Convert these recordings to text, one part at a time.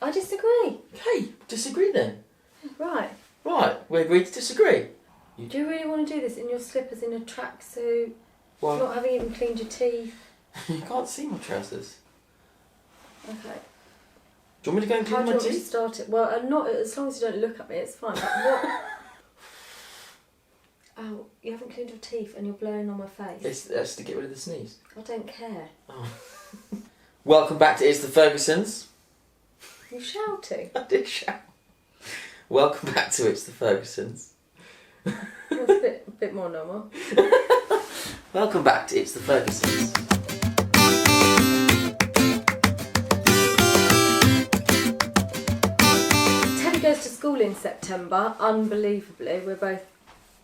I disagree. Okay, disagree then. Right. Right, we agreed to disagree. Do you really want to do this in your slippers, in a tracksuit, Well, not having even cleaned your teeth? you can't see my trousers. Okay. Do you want me to go and How clean do my you want me to teeth? start it? Well, not as long as you don't look at me, it's fine. But what? Oh, you haven't cleaned your teeth and you're blowing on my face. That's to get rid of the sneeze. I don't care. Oh. Welcome back to It's the Fergusons. You shouting? I did shout. Welcome back to It's the Fergusons. That's a bit more normal. Welcome back to It's the Fergusons. Teddy goes to school in September. Unbelievably, we're both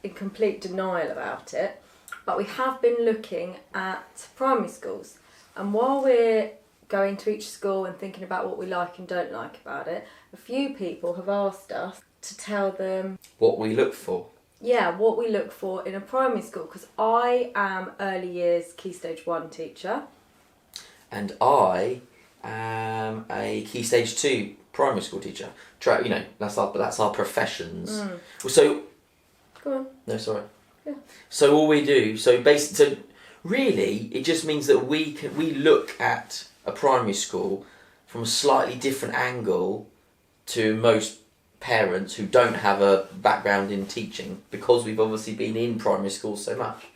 in complete denial about it. But we have been looking at primary schools. And while we're going to each school and thinking about what we like and don't like about it, a few people have asked us to tell them What we look for. yeah, what we look for in a primary school, because I am early years Key Stage 1 teacher. And I am a Key Stage 2 primary school teacher. You know, that's our professions. Well, so... Go on. No, sorry. Yeah. So all we do, so really, it just means that we look at a primary school from a slightly different angle to most parents who don't have a background in teaching, because we've obviously been in primary school so much.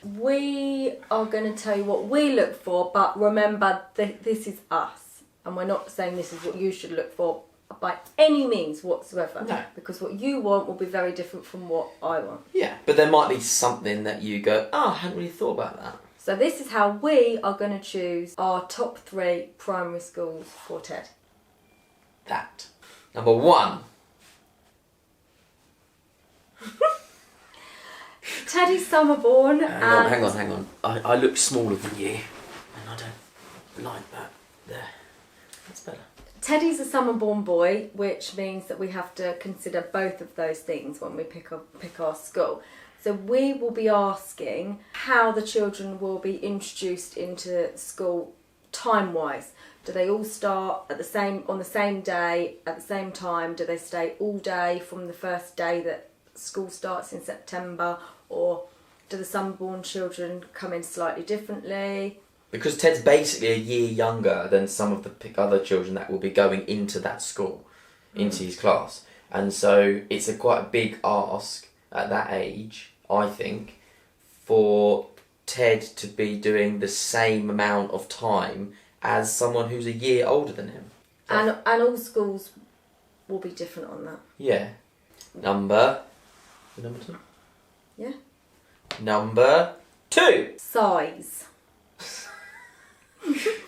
We are going to tell you what we look for, but remember that this is us, and we're not saying this is what you should look for by any means whatsoever. No. Because what you want will be very different from what I want. Yeah, but there might be something that you go, I hadn't really thought about that. So this is how we are going to choose our top 3 primary schools for Ted. That. Number 1. Teddy's summer born. Hang on. I look smaller than you, and I don't like that. There. That's better. Teddy's a summer-born boy, which means that we have to consider both of those things when we pick our school. So we will be asking how the children will be introduced into school time-wise. Do they all start on the same day, at the same time? Do they stay all day from the first day that school starts in September? Or do the summer-born children come in slightly differently? Because Ted's basically a year younger than some of the other children that will be going into that school, into his class. And so it's quite a big ask at that age, I think, for Ted to be doing the same amount of time as someone who's a year older than him. And all schools will be different on that. Yeah. Number 2? Yeah. Number 2. Size.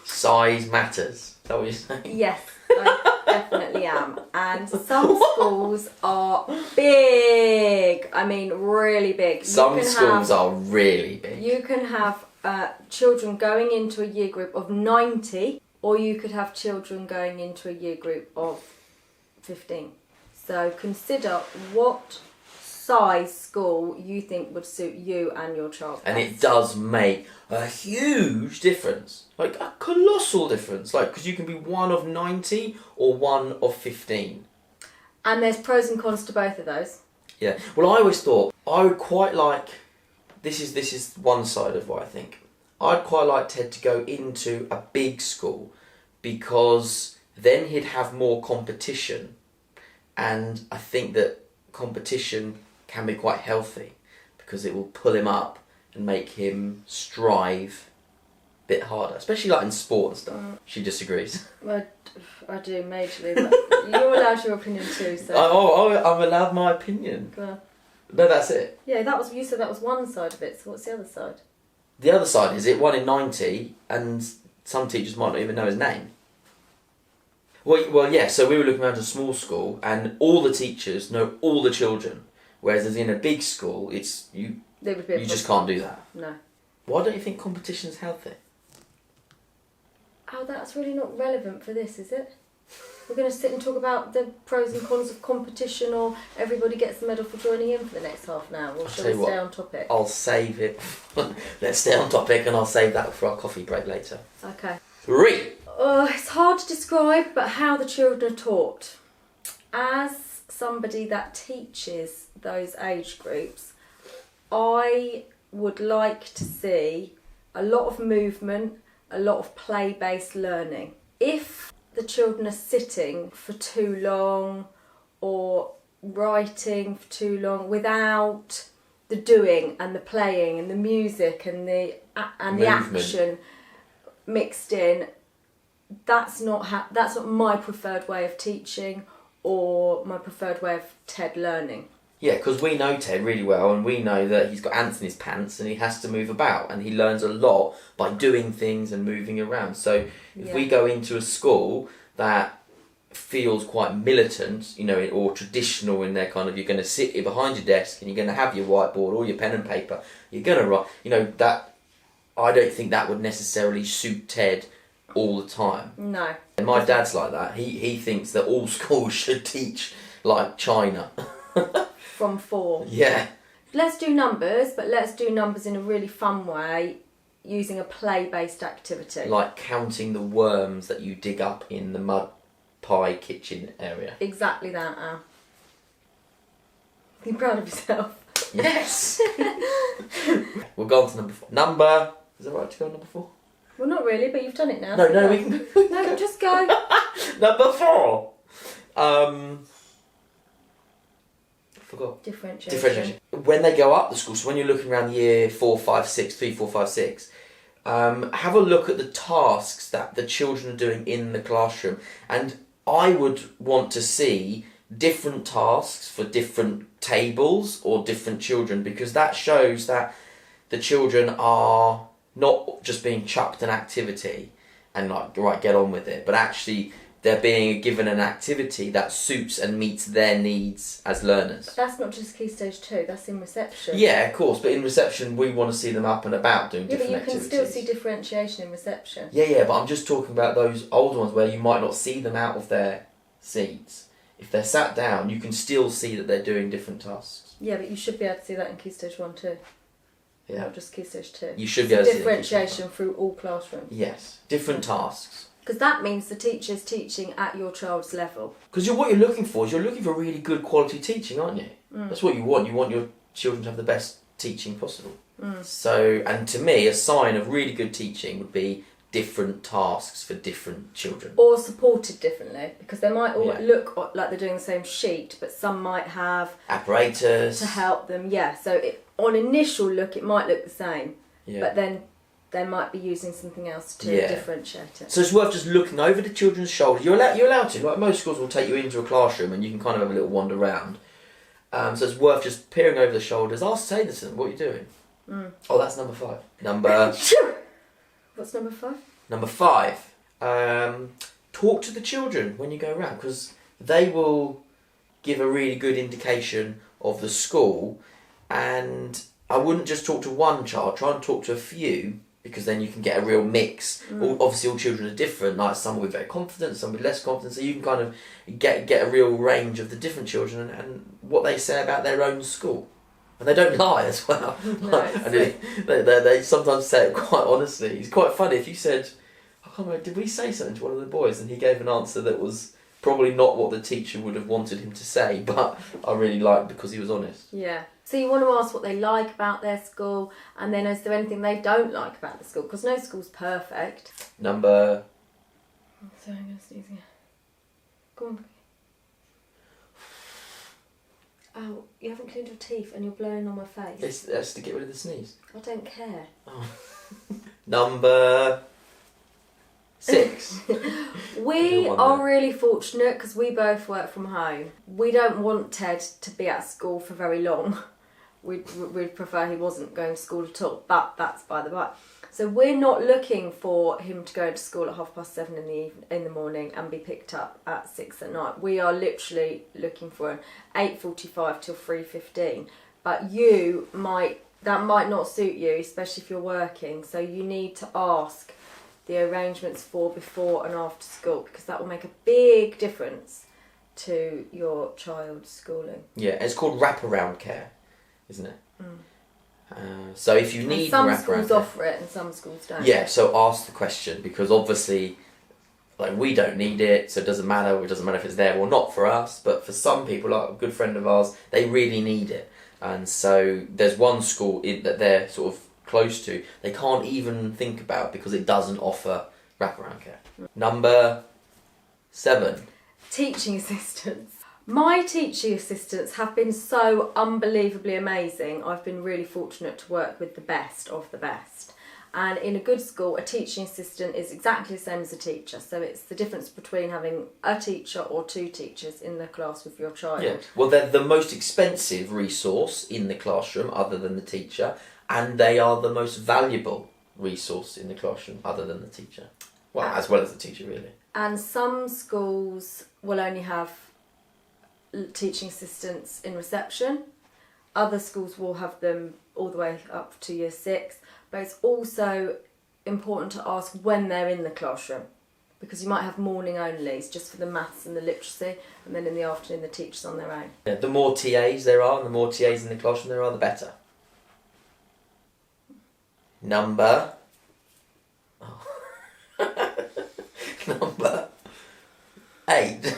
Size matters. Is that what you're saying? Yes, I definitely am. And some schools are big. I mean, really big. Some schools are really big. You can have children going into a year group of 90, or you could have children going into a year group of 15. So consider what size school you think would suit you and your child best. And it does make a huge difference, like a colossal difference, like, because you can be one of 90 or one of 15. And there's pros and cons to both of those. Yeah. Well, I always thought I would quite like, this is one side of what I think. I'd quite like Ted to go into a big school, because then he'd have more competition, and I think that competition can be quite healthy, because it will pull him up and make him strive a bit harder, especially like in sport and stuff. She disagrees. Well, I do majorly, but you're allowed your opinion too. So I'm allowed my opinion. go on. No, that's it. Yeah, you said that was one side of it. So what's the other side? The other side is it 1 in 90, and some teachers might not even know his name. Well, yeah. So we were looking around a small school, and all the teachers know all the children. Whereas as in a big school, it's you just can't do that. No. Why don't you think competition's healthy? Oh, that's really not relevant for this, is it? We're going to sit and talk about the pros and cons of competition, or everybody gets a medal for joining in for the next half an hour, or shall we stay on topic? I'll save it. Let's stay on topic, and I'll save that for our coffee break later. Okay. 3. It's hard to describe, but how the children are taught. As somebody that teaches those age groups, I would like to see a lot of movement, a lot of play-based learning. If the children are sitting for too long or writing for too long without the doing and the playing and the music and the action mixed in, that's not my preferred way of teaching or my preferred way of Ted learning. Yeah, because we know Ted really well, and we know that he's got ants in his pants and he has to move about, and he learns a lot by doing things and moving around. So if we go into a school that feels quite militant, you know, or traditional in their kind of, you're going to sit here behind your desk and you're going to have your whiteboard or your pen and paper, you're going to write, you know, that I don't think that would necessarily suit Ted all the time. No. And my dad's like that. He thinks that all schools should teach like China. From 4. Yeah. Let's do numbers, but let's do numbers in a really fun way, using a play-based activity. Like counting the worms that you dig up in the mud pie kitchen area. Exactly that, Al. Are you proud of yourself? Yes. We'll go on to number 4. Number... Is it right to go on number 4? Well, not really, but you've done it now. No, we can... No, just go. Number 4. Forgot. Differentiation. When they go up the school, so when you're looking around year 4, 5, 6, 3, 4, 5, 6, have a look at the tasks that the children are doing in the classroom. And I would want to see different tasks for different tables or different children, because that shows that the children are not just being chucked an activity and like, right, get on with it, but actually they're being given an activity that suits and meets their needs as learners. But that's not just Key Stage 2, that's in reception. Yeah, of course, but in reception we want to see them up and about doing different activities. Yeah, but you can still see differentiation in reception. Yeah, but I'm just talking about those older ones where you might not see them out of their seats. If they're sat down, you can still see that they're doing different tasks. Yeah, but you should be able to see that in Key Stage 1 too. Yeah. Not just Key Stage 2. You should be able to see differentiation through all classrooms. Yes, different tasks. Because that means the teacher's teaching at your child's level. Because what you're looking for is you're looking for really good quality teaching, aren't you? That's what you want. You want your children to have the best teaching possible. So, and to me, a sign of really good teaching would be different tasks for different children. Or supported differently, because they might all look like they're doing the same sheet, but some might have apparatus to help them. Yeah, so on initial look it might look the same, but then they might be using something else to differentiate it. So it's worth just looking over the children's shoulders. You're allowed to. Like most schools will take you into a classroom and you can kind of have a little wander around. So it's worth just peering over the shoulders. Say to them, what are you doing? Oh, that's number 5. What's number 5? Number 5. Talk to the children when you go around, because they will give a really good indication of the school. And I wouldn't just talk to one child. Try and talk to a few, because then you can get a real mix. Obviously, all children are different. Like some with very confident, some with less confidence. So you can kind of get a real range of the different children and what they say about their own school. And they don't lie as well. No, and they sometimes say it quite honestly. It's quite funny. If you said, I can't remember, did we say something to one of the boys and he gave an answer that was probably not what the teacher would have wanted him to say, but I really liked because he was honest. Yeah. So you want to ask what they like about their school, and then is there anything they don't like about the school? Because no school's perfect. Number... Sorry, I'm going to sneeze again. Go on. Oh, you haven't cleaned your teeth and you're blowing on my face. That's to get rid of the sneeze. I don't care. Oh. Number 6. We are really fortunate because we both work from home. We don't want Ted to be at school for very long. We'd prefer he wasn't going to school at all, but that's by the by. So we're not looking for him to go to school at 7:30 in the morning and be picked up at 6 at night. We are literally looking for an 8:45 till 3:15. But that might not suit you, especially if you're working. So you need to ask the arrangements for before and after school, because that will make a big difference to your child's schooling. Yeah, it's called wraparound care, isn't it? So if you need some wraparound schools care, offer it and some schools don't. Yeah, so ask the question, because obviously like we don't need it, so it doesn't matter. It doesn't matter if it's there or not for us, but for some people, like a good friend of ours, they really need it. And so there's one school that they're sort of close to, they can't even think about because it doesn't offer wraparound care. Number 7. Teaching assistants. My teaching assistants have been so unbelievably amazing. I've been really fortunate to work with the best of the best. And in a good school, a teaching assistant is exactly the same as a teacher. So it's the difference between having a teacher or 2 teachers in the class with your child. Yeah. Well, they're the most expensive resource in the classroom other than the teacher, and they are the most valuable resource in the classroom other than the teacher. Well, as well as the teacher, really. And some schools will only have teaching assistants in reception. Other schools will have them all the way up to year 6. But it's also important to ask when they're in the classroom, because you might have morning onlys just for the maths and the literacy, and then in the afternoon the teachers on their own. Yeah, the more TAs there are, and the more TAs in the classroom there are, the better. Number 8.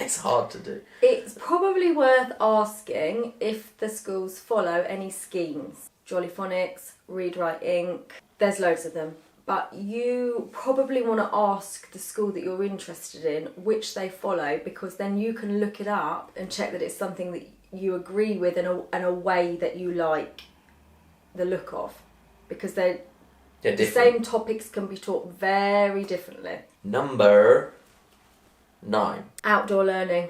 It's hard to do. It's probably worth asking if the schools follow any schemes. Jolly Phonics, Read Write Inc. There's loads of them. But you probably want to ask the school that you're interested in which they follow, because then you can look it up and check that it's something that you agree with and a way that you like the look of. Because the same topics can be taught very differently. Number 9. Outdoor learning.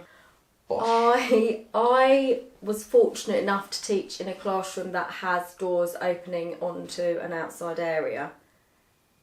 Bosh. I was fortunate enough to teach in a classroom that has doors opening onto an outside area.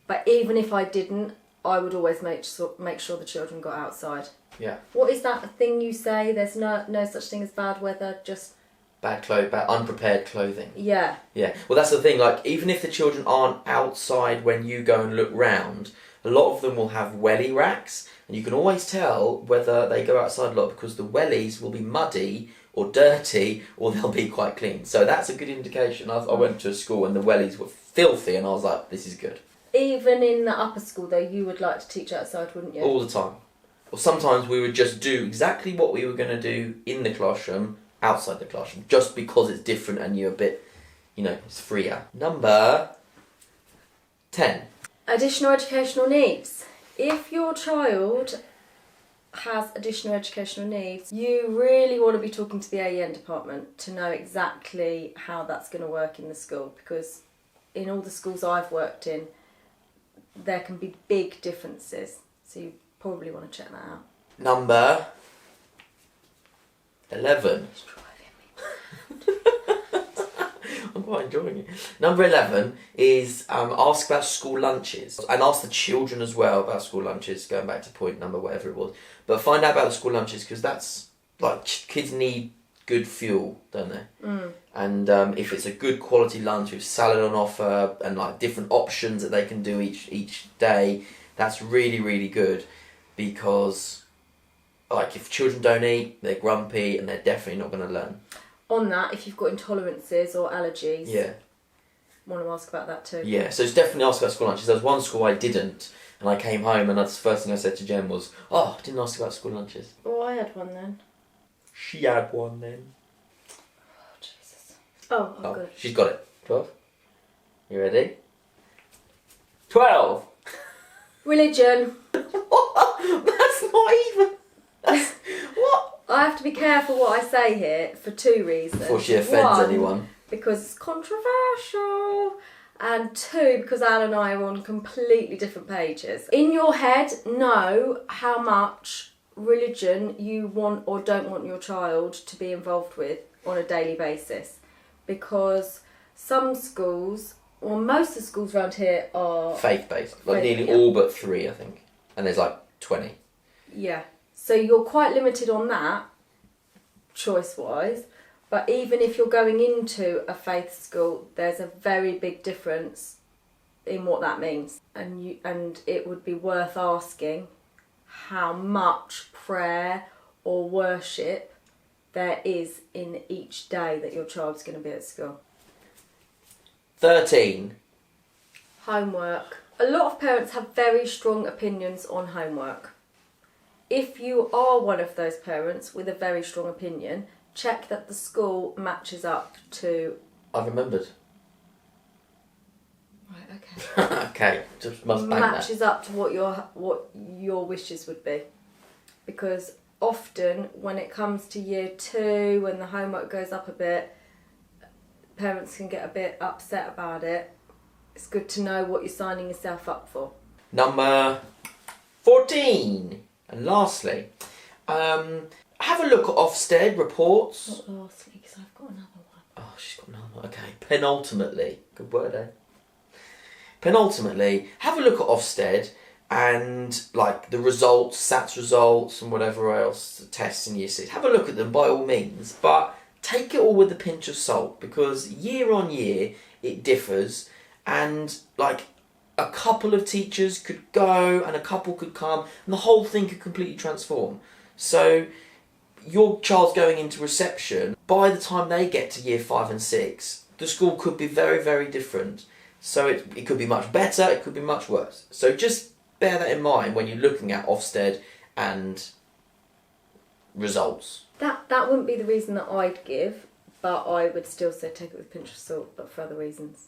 But even if I didn't, I would always make sure the children got outside. Yeah. What is that thing you say? There's no such thing as bad weather, just... Bad unprepared clothing. Yeah. Yeah. Well, that's the thing. Like, even if the children aren't outside when you go and look round, a lot of them will have welly racks, and you can always tell whether they go outside a lot because the wellies will be muddy or dirty, or they'll be quite clean. So that's a good indication. I went to a school and the wellies were filthy, and I was like, this is good. Even in the upper school, though, you would like to teach outside, wouldn't you? All the time. Or sometimes we would just do exactly what we were going to do in the classroom outside the classroom, just because it's different and you're a bit, it's freer. Number 10. Additional educational needs. If your child has additional educational needs, you really want to be talking to the AEN department to know exactly how that's going to work in the school, because in all the schools I've worked in, there can be big differences. So you probably want to check that out. Number 11. I'm quite enjoying it. Number 11 is ask about school lunches, and ask the children as well about school lunches, going back to point number whatever it was. But find out about the school lunches, because that's, like, kids need good fuel, don't they? Mm. And if it's a good quality lunch with salad on offer and like different options that they can do each day, that's really, really good, because like if children don't eat, they're grumpy and they're definitely not going to learn. On that, if you've got intolerances or allergies, want to ask about that too. Yeah, so it's definitely ask about school lunches. There was one school I didn't, and I came home and that's the first thing I said to Jen was, I didn't ask about school lunches. Oh, I had one then. She had one then. Oh, Jesus. Oh, good. She's got it. 12. You ready? 12. Religion. What? That's not even... What? I have to be careful what I say here for 2 reasons. Before she offends anyone. Because it's controversial. And 2, because Al and I are on completely different pages. In your head, know how much religion you want or don't want your child to be involved with on a daily basis. Because some schools, or most of the schools around here are... faith-based. Like nearly all but 3, I think. And there's like 20. Yeah. So you're quite limited on that, choice-wise. But even if you're going into a faith school, there's a very big difference in what that means. And it would be worth asking how much prayer or worship there is in each day that your child's going to be at school. 13. Homework. A lot of parents have very strong opinions on homework. If you are one of those parents with a very strong opinion, check that the school matches up to... I've remembered. Right, okay. Okay, just must bang matches up to what your wishes would be. Because often when it comes to year 2, when the homework goes up a bit, parents can get a bit upset about it. It's good to know what you're signing yourself up for. Number 14. And lastly, have a look at Ofsted reports. Not lastly, because I've got another one. Oh, she's got another one. Okay. Penultimately. Good word, eh? Penultimately, have a look at Ofsted and like the results, SATs results and whatever else, the tests in year 6. Have a look at them by all means, but take it all with a pinch of salt, because year on year it differs, and like a couple of teachers could go and a couple could come and the whole thing could completely transform. So your child's going into reception, by the time they get to year 5 and 6, the school could be very, very different. So it could be much better, it could be much worse. So just bear that in mind when you're looking at Ofsted and results. That wouldn't be the reason that I'd give, but I would still say take it with a pinch of salt, but for other reasons.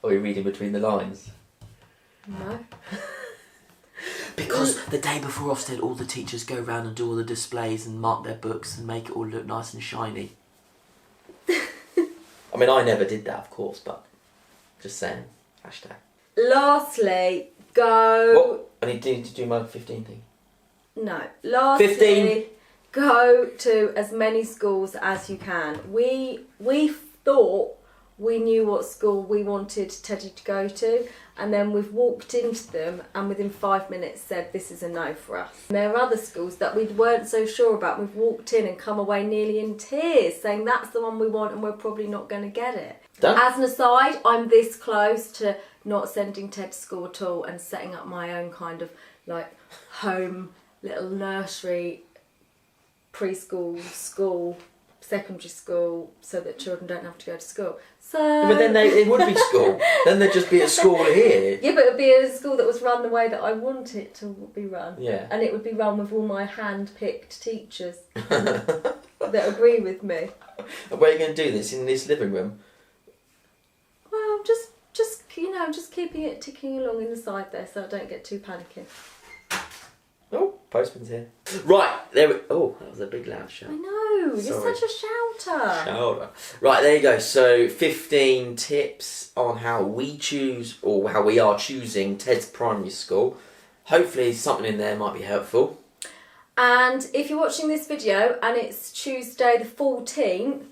Are we reading between the lines? No. Because the day before Ofsted, all the teachers go round and do all the displays and mark their books and make it all look nice and shiny. I mean, I never did that, of course, but just saying. Hashtag. Lastly, go... What? I need to do my 15 thing. No. Lastly, 15. Go to as many schools as you can. We thought we knew what school we wanted Teddy to go to, and then we've walked into them and within 5 minutes said this is a no for us. And there are other schools that we weren't so sure about. We've walked in and come away nearly in tears saying that's the one we want and we're probably not going to get it. Done. As an aside, I'm this close to not sending Ted to school at all and setting up my own kind of like home little nursery, preschool, school, secondary school, so that children don't have to go to school. So, Yeah, but then it would be school. Then there'd just be a school here. Yeah, but it would be a school that was run the way that I want it to be run. Yeah. And it would be run with all my hand-picked teachers that agree with me. And where are you going to do this? In this living room? Well, just keeping it ticking along in the side there so I don't get too panicking. Oh, postman's here. Right, there we... Oh, that was a big loud shout. I know, Sorry. you're such a shouter. Shouter. Right, there you go. So 15 tips on how we choose, or how we are choosing Ted's primary school. Hopefully something in there might be helpful. And if you're watching this video and it's Tuesday the 14th,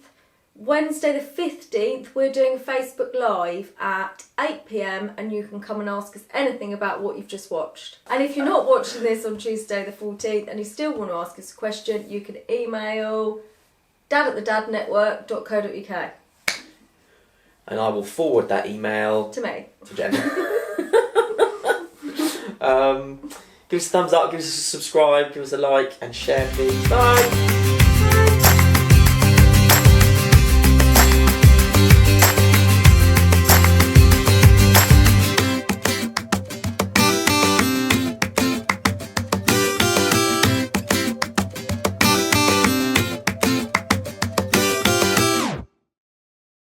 Wednesday the 15th, we're doing Facebook Live at 8 PM and you can come and ask us anything about what you've just watched. And if you're not watching this on Tuesday the 14th and you still want to ask us a question, you can email dad@thedadnetwork.co.uk. And I will forward that email To me. to Jen. Give us a thumbs up, give us a subscribe, give us a like and share please. Bye!